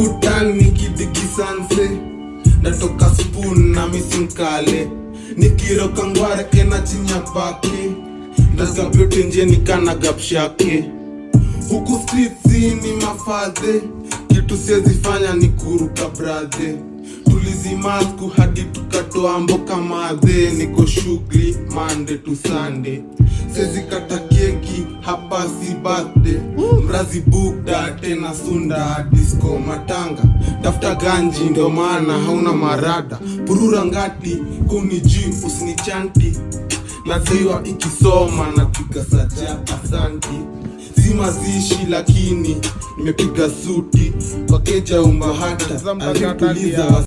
U-turn nikidikisanse, natoka spoon na missing kale, nikiroka ngware kena chinya pake, ndazabyote nje nikana gapshake. Huku streets ni mafadhe, kitu siezifanya ni kuruka brother. Tulizimasku hadi tukatoa mboka madhe, niko shughuli Monday to Sunday. Sezi kata keki hapa si birthday, mrazi bukda tena sunda disco matanga. Tafuta ganji ndo maana hauna marada, purura ngati kuniji usinichanti. Naziwa ikisoma na piga sacha asanti. Si mazishi lakini nimepiga suti, wakeja umbahata alituliza.